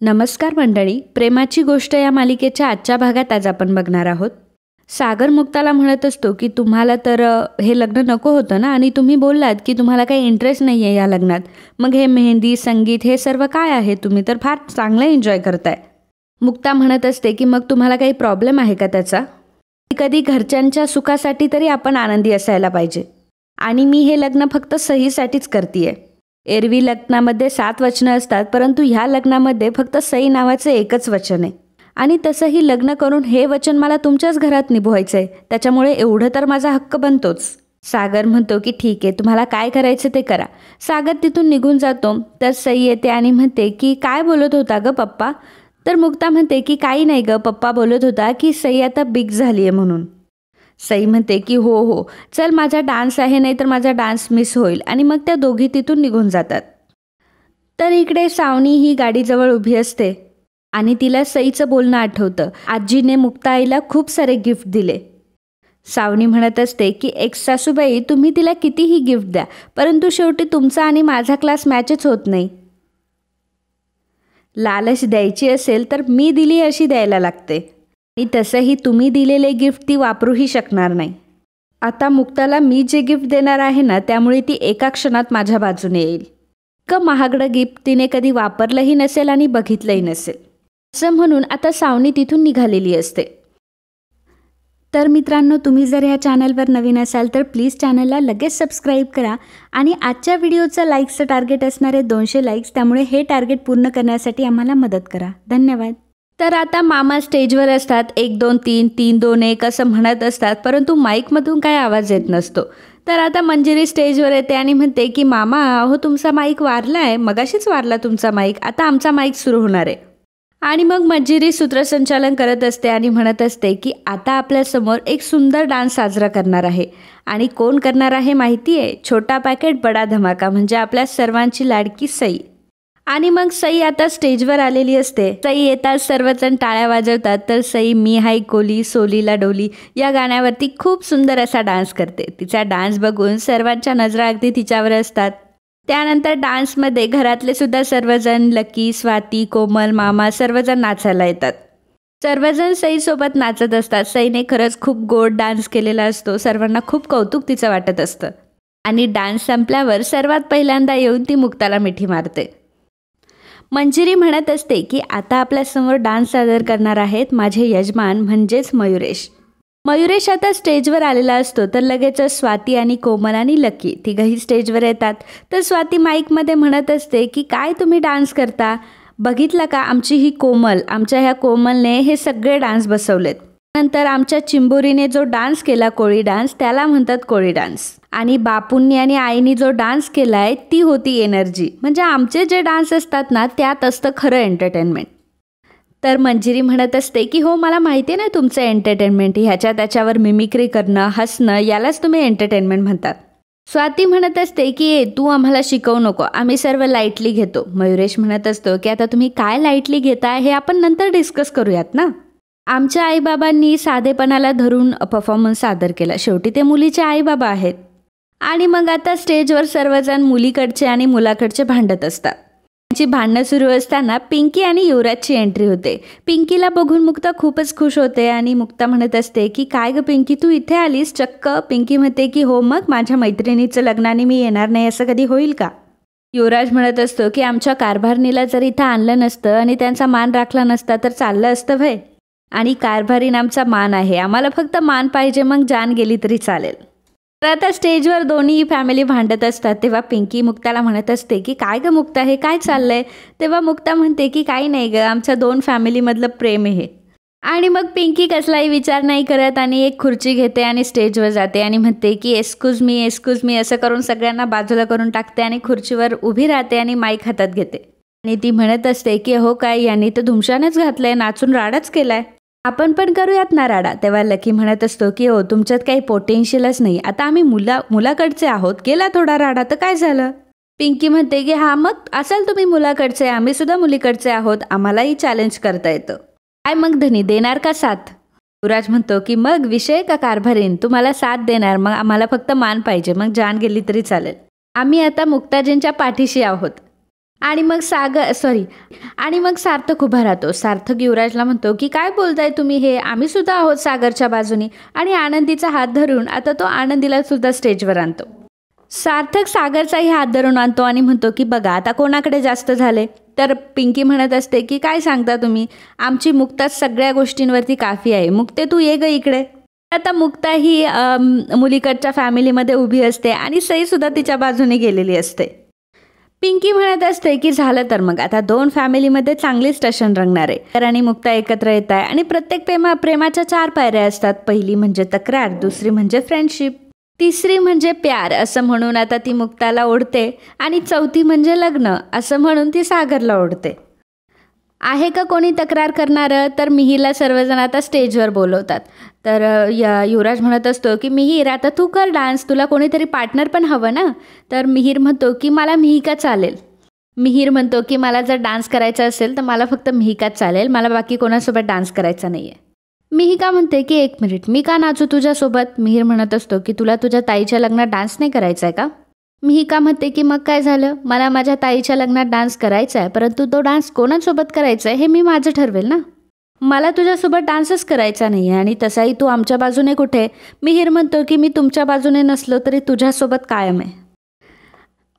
नमस्कार मंडळी, प्रेमाची गोष्ट या मालिकेच्या आजच्या भागात आज आपण बघणार आहोत. सागर मुक्ताला म्हणत असतो की तुम्हाला तर हे लग्न नको होतं ना, आणि तुम्ही बोललात की तुम्हाला काही इंटरेस्ट नाही आहे या लग्नात. मग हे मेहंदी, संगीत हे सर्व काय आहे? तुम्ही तर फार चांगलं एन्जॉय करताय. मुक्ता म्हणत असते की मग तुम्हाला काही प्रॉब्लेम आहे का त्याचा? कधी घरच्यांच्या सुखासाठी तरी आपण आनंदी असायला पाहिजे. आणि मी हे लग्न फक्त सहीसाठीच करतीये. एरवी लग्नामध्ये 7 वचनं असतात, परंतु ह्या लग्नामध्ये फक्त सई नावाचं एकच वचन आहे. आणि तसंही लग्न करून हे वचन मला तुमच्याच घरात निभवायचं आहे, त्याच्यामुळे एवढं तर माझा हक्क बनतोच. सागर म्हणतो की ठीक आहे, तुम्हाला काय करायचं ते करा. सागर तिथून निघून जातो तर सई येते आणि म्हणते की काय बोलत होता ग पप्पा? तर मुक्ता म्हणते की काही नाही ग, पप्पा बोलत होता की सई आता बिग झाली आहे म्हणून. सई म्हणते की हो हो, चल माझा डान्स आहे, नाही तर माझा डान्स मिस होईल. आणि मग त्या दोघी तिथून निघून जातात. तर इकडे सावनी ही गाडीजवळ उभी असते आणि तिला सईचं बोलणं आठवतं. आजीने मुक्ता आईला खूप सारे गिफ्ट दिले. सावनी म्हणत असते की एक सासूबाई, तुम्ही तिला कितीही गिफ्ट द्या, परंतु शेवटी तुमचा आणि माझा क्लास मॅचच होत नाही. लालच द्यायची असेल तर मी दिली अशी द्यायला लागते, आणि तसंही तुम्ही दिलेले गिफ्ट ती वापरूही शकणार नाही. आता मुक्ताला मी जे गिफ्ट देणार आहे ना, त्यामुळे ती एका क्षणात माझ्या बाजूने येईल. महागडं गिफ्ट तिने कधी वापरलंही नसेल आणि बघितलंही नसेल. असं म्हणून आता सावनी तिथून निघालेली असते. तर मित्रांनो, तुम्ही जर ह्या चॅनलवर नवीन असाल तर प्लीज चॅनलला लगेच सबस्क्राईब करा. आणि आजच्या व्हिडिओचं लाईक्सचं टार्गेट असणारे 200 लाईक्स, त्यामुळे हे टार्गेट पूर्ण करण्यासाठी आम्हाला मदत करा. धन्यवाद. तर आता मामा स्टेजवर असतात. 1 2 3 3 2 1 असं म्हणत असतात, परंतु माईकमधून काय आवाज येत नसतो. तर आता मंजिरी स्टेजवर येते आणि म्हणते की मामा, अहो तुमचा माईक वारला आहे, मगाशीच वारला तुमचा माईक, आता आमचा माईक सुरू होणार आहे. आणि मग मंजिरी सूत्रसंचालन करत असते आणि म्हणत असते की आता आपल्यासमोर एक सुंदर डान्स साजरा करणार आहे. आणि कोण करणार आहे माहिती आहे? छोटा पॅकेट बडा धमाका, म्हणजे आपल्या सर्वांची लाडकी सई. आणि मग सई आता स्टेजवर आलेली असते. सई येताच सर्वजण टाळ्या वाजवतात. तर सई मी हाय कोली सोलीला डोली या गाण्यावरती खूप सुंदर असा डान्स करते. तिचा डान्स बघून सर्वांच्या नजरा अगदी तिच्यावर असतात. त्यानंतर डान्समध्ये घरातले सुद्धा सर्वजण, लकी, स्वाती, कोमल, मामा सर्वजण नाचायला येतात. सर्वजण सईसोबत नाचत असतात. सईने खरंच खूप गोड डान्स केलेला असतो. सर्वांना खूप कौतुक तिचं वाटत असतं. आणि डान्स संपल्यावर सर्वात पहिल्यांदा येऊन ती मुक्ताला मिठी मारते. मंजिरी म्हणत असते की आता आपल्यासमोर डान्स सादर करणार आहेत माझे यजमान, म्हणजेच मयुरेश. मयुरेश आता स्टेजवर आलेला असतो. तर लगेचच स्वाती आणि कोमल आणि लकी तिघही स्टेजवर येतात. तर स्वाती माईकमध्ये म्हणत असते की काय तुम्ही डान्स करता? बघितलं का आमची ही कोमल, आमच्या ह्या कोमलने हे सगळे डान्स बसवलेत. नंतर आमच्या चिंबोरीने जो डान्स केला कोळी डान्स, त्याला म्हणतात कोळी डान्स. आणि बापूंनी आणि आईनी जो डान्स केलाय ती होती एनर्जी. म्हणजे आमचे जे डान्स असतात ना, त्यात असतं खरं एंटरटेनमेंट. तर मंजिरी म्हणत असते की हो, मला माहिती आहे ना तुमचं एंटरटेनमेंट, ह्याच्या त्याच्यावर मिमिक्री करणं, हसणं, यालाच तुम्ही एंटरटेनमेंट म्हणतात. स्वाती म्हणत असते की तू आम्हाला शिकवू नको, आम्ही सर्व लाईटली घेतो. मयुरेश म्हणत असतो की आता तुम्ही काय लाईटली घेताय हे आपण नंतर डिस्कस करूयात ना. आमच्या आईबाबांनी साधेपणाला धरून परफॉर्मन्स सादर केला, शेवटी ते मुलीचे आईबाबा आहेत. आणि मग आता स्टेजवर सर्वजण मुलीकडचे आणि मुलाकडचे भांडत असतात. त्यांची भांडणं सुरू असताना पिंकी आणि युवराजची एंट्री होते. पिंकीला बघून मुक्ता खूपच खुश होते आणि मुक्ता म्हणत असते की काय ग पिंकी, तू इथे आलीस चक्क? पिंकी म्हणते की हो, मग माझ्या मैत्रिणीचं लग्नाने मी येणार नाही असं कधी होईल का? युवराज म्हणत असतो की आमच्या कारभारणीला जर इथं आणलं नसतं आणि त्यांचा मान राखला नसता तर चाललं असतं भय. आणि कारभारीन आमचा मान आहे, आम्हाला फक्त मान पाहिजे, मग जान गेली तरी चालेल. तर आता स्टेजवर दोन्ही फॅमिली भांडत असतात. तेव्हा पिंकी मुक्ताला म्हणत असते की काय ग मुक्ता, हे काय चाललंय? तेव्हा मुक्ता म्हणते की काही नाही ग, आमच्या 2 फॅमिलीमधलं प्रेम आहे. आणि मग पिंकी कसलाही विचार नाही करत आणि एक खुर्ची घेते आणि स्टेजवर जाते आणि म्हणते की एक्सक्यूज मी असं करून सगळ्यांना बाजूला करून टाकते आणि खुर्चीवर उभी राहते आणि माईक हातात घेते. आणि ती म्हणत असते की हो काय, यांनी तर धुमशानच घातलंय, नाचून राडाच केलाय, आपण पण करूयात ना राडा. तेव्हा लकी म्हणत असतो की हो, तुमच्यात काही पोटेन्शियलच नाही, आता आम्ही मुलाकडचे आहोत, केला थोडा राडा तर काय झालं? पिंकी म्हणते की हा, मग असाल तुम्ही मुलाकडचे, आम्ही सुद्धा मुलीकडचे आहोत, आम्हालाही चॅलेंज करता येतं. काय मग धनी, देणार का साथ? युवराज म्हणतो की मग विषय का कारभारीन, तुम्हाला साथ देणार, मग आम्हाला फक्त मान पाहिजे, मग जान गेली तरी चालेल, आम्ही आता मुक्ताजींच्या पाठीशी आहोत. आणि मग सार्थक उभा राहतो. सार्थक युवराजला म्हणतो की काय बोलताय तुम्ही हे, आम्ही सुद्धा आहोत सागरच्या बाजूनी. आणि आनंदीचा हात धरून आता तो आनंदीला सुद्धा स्टेजवर आणतो. सार्थक सागरचाही हात धरून आणतो आणि म्हणतो की बघा आता कोणाकडे जास्त झाले. तर पिंकी म्हणत असते की काय सांगता तुम्ही, आमची मुक्ता सगळ्या गोष्टींवरती काफी आहे. मुक्ते तू ये ग इकडे. आता मुक्ता ही मुलीकडच्या फॅमिलीमध्ये उभी असते आणि सईसुद्धा तिच्या बाजूने गेलेली असते. पिंकी म्हणत असते की झालं तर मग आता दोन फॅमिलीमध्ये चांगलीच टशन रंगणार आहे. तर आणि मुक्ता एकत्र येत आहे आणि प्रत्येक प्रेमाच्या 4 पायऱ्या असतात. पहिली म्हणजे तक्रार, दुसरी म्हणजे फ्रेंडशिप, तिसरी म्हणजे प्यार असं म्हणून आता ती मुक्ताला ओढते आणि चौथी म्हणजे लग्न असं म्हणून ती सागरला ओढते. आहे का कोणी तक्रार करणारं, तर मिहीरला सर्वजण आता स्टेजवर बोलवतात. तर युवराज म्हणत असतो की मिहीर आता तू कर डान्स, तुला कोणीतरी पार्टनर पण हवं ना. तर मिहीर म्हणतो की मला मिहिका चालेल. मिहीर म्हणतो की मला जर डान्स करायचा असेल तर मला फक्त मिहिकाच चालेल, मला बाकी कोणासोबत डान्स करायचा नाही आहे. मिहिका म्हणते की 1 मिनिट, मी का नाचू तुझ्यासोबत. मिहीर म्हणत असतो की तुला तुझ्या ताईच्या लग्नात डान्स नाही करायचा आहे का. मिहिका म्हणते की मग काय झालं, मला माझ्या ताईच्या लग्नात डान्स करायचा आहे, परंतु तो डान्स कोणासोबत करायचा आहे हे मी माझं ठरवेल ना. मला तुझ्यासोबत डान्सच करायचा नाही आहे आणि तसाही तू आमच्या बाजूने कुठे. मिहीर म्हणतो की मी तुमच्या बाजूने नसलो तरी तुझ्यासोबत कायम आहे.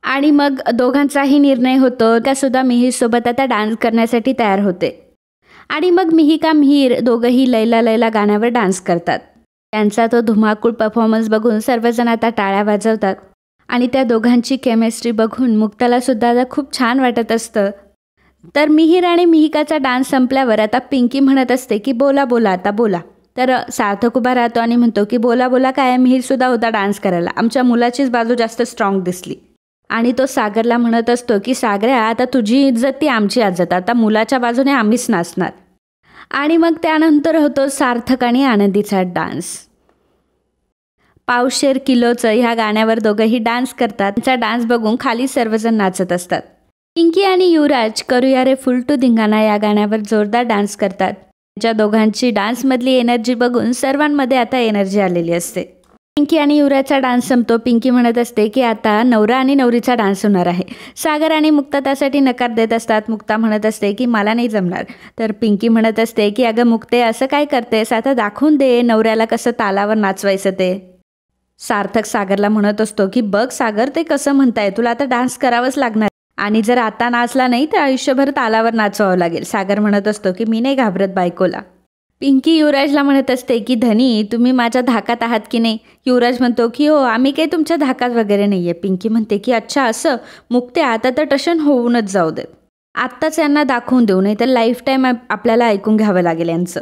आणि मग दोघांचाही निर्णय होतो. त्यासुद्धा मिहीरसोबत आता डान्स करण्यासाठी तयार होते. आणि मग मिहीर दोघंही लैला लैला गाण्यावर डान्स करतात. त्यांचा तो धुमाकूळ परफॉर्मन्स बघून सर्वजण आता टाळ्या वाजवतात. आणि त्या दोघांची केमिस्ट्री बघून मुक्ताला सुद्धा आता खूप छान वाटत असतं. तर मिहीर आणि मिहिकाचा डान्स संपल्यावर आता पिंकी म्हणत असते की बोला बोला आता बोला. तर सार्थक उभा राहतो आणि म्हणतो की बोला बोला काय, मिहीरसुद्धा होता डान्स करायला, आमच्या मुलाचीच बाजू जास्त स्ट्रॉंग दिसली. आणि तो सागरला म्हणत असतो की सागऱ्या आता तुझी इज्जत ती आमची इज्जत, आता मुलाच्या बाजूने आम्हीच नाचणार. आणि मग त्यानंतर होतो सार्थक आणि आनंदीचा डान्स. पावशेर किलोचं ह्या गाण्यावर दोघंही डान्स करतात. त्यांचा डान्स बघून खाली सर्वजण नाचत असतात. पिंकी आणि युवराज करूया रे फुल टू धिंगाणा या गाण्यावर जोरदार डान्स करतात. त्यांच्या दोघांची डान्समधली एनर्जी बघून सर्वांमध्ये आता एनर्जी आलेली असते. पिंकी आणि युवराजचा डान्स संपतो. पिंकी म्हणत असते की आता नवरा आणि नवरीचा डान्स होणार आहे. सागर आणि मुक्ता त्यासाठी नकार देत असतात. मुक्ता म्हणत असते की मला नाही जमणार. तर पिंकी म्हणत असते की अगं मुक्ते असं काय करतेस, आता दाखवून दे नवऱ्याला कसं तालावर नाचवायचं ते. सार्थक सागरला म्हणत असतो की बघ सागर ते कसं म्हणताय, तुला आता डान्स करावंच लागणार आणि जर आता नाचला नाही तर आयुष्यभर तालावर नाचवावं लागेल. सागर म्हणत असतो की मी नाही घाबरत बायकोला. पिंकी युवराजला म्हणत असते की धनी तुम्ही माझ्या धाकात आहात की नाही. युवराज म्हणतो की हो आम्ही काही तुमच्या धाकात वगैरे नाही आहे. पिंकी म्हणते की अच्छा असं. मुक्ते आता तर टशन होऊनच जाऊ देत, आत्ताच यांना दाखवून देऊ, नाही तर लाईफ टाईम आपल्याला ऐकून घ्यावं लागेल यांचं.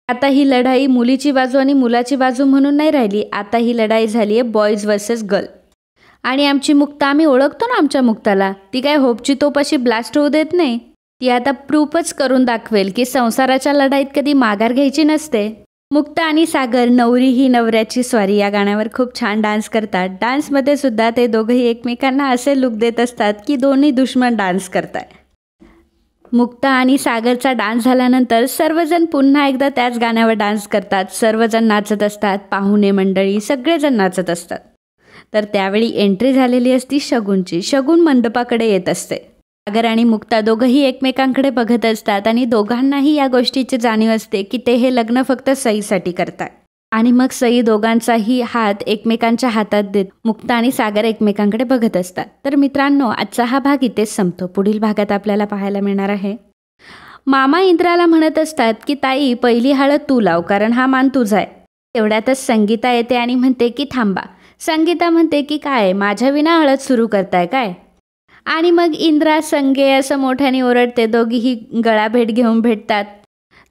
आता ही लढाई मुलीची बाजू आणि मुलाची बाजू म्हणून नाही राहिली, आता ही लढाई झाली आहे बॉईज वर्सेस गर्ल. आणि आमची मुक्ता, आम्ही ओळखतो ना आमच्या मुक्ताला, ती काय होपची तोप अशी ब्लास्ट होऊ देत नाही. ती आता प्रूफच करून दाखवेल की संसाराच्या लढाईत कधी माघार घ्यायची नसते. मुक्ता आणि सागर नवरी ही नवऱ्याची स्वारी या गाण्यावर खूप छान डान्स करतात. डान्समध्ये सुद्धा ते दोघंही एकमेकांना असे लुक देत असतात की दोन्ही दुश्मन डान्स करतात. मुक्ता आणि सागरचा डान्स झाल्यानंतर सर्वजण पुन्हा एकदा त्याच गाण्यावर डान्स करतात. सर्वजण नाचत असतात, पाहुणे मंडळी सगळेजण नाचत असतात. तर त्यावेळी एंट्री झालेली असती शगुनची. शगुन मंडपाकडे येत असते. सागर आणि मुक्ता दोघंही एकमेकांकडे बघत असतात आणि दोघांनाही या गोष्टीची जाणीव असते की ते हे लग्न फक्त सईसाठी करतात. आणि मग सई दोघांचाही हात एकमेकांच्या हातात देत मुक्ता आणि सागर एकमेकांकडे बघत असतात. तर मित्रांनो, आजचा हा भाग इथेच संपतो. पुढील भागात आपल्याला पाहायला मिळणार आहे. मामा इंद्राला म्हणत असतात की ताई पहिली हळद तू लाव, कारण हा मान तुझा आहे. तेवढ्यातच संगीता येते आणि म्हणते की थांबा. संगीता म्हणते की काय माझ्या विना हळद सुरू करताय काय. आणि मग इंद्रा संगे असं मोठ्याने ओरडते. दोघीही गळाभेट घेऊन भेटतात.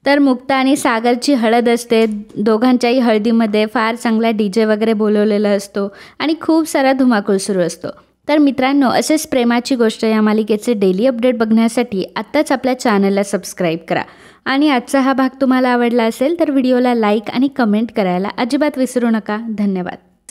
तर मुक्ता आणि सागरची हळद असते. दोघांच्याही हळदीमध्ये फार चांगला DJ वगैरे बोलवलेला असतो आणि खूप सारा धुमाकूळ सुरू असतो. तर मित्रांनो, असेच प्रेमाची गोष्ट या मालिकेचे डेली अपडेट बघण्यासाठी आत्ताच आपल्या चॅनलला सबस्क्राईब करा. आणि आजचा हा भाग तुम्हाला आवडला असेल तर व्हिडिओला लाईक आणि कमेंट करायला अजिबात विसरू नका. धन्यवाद.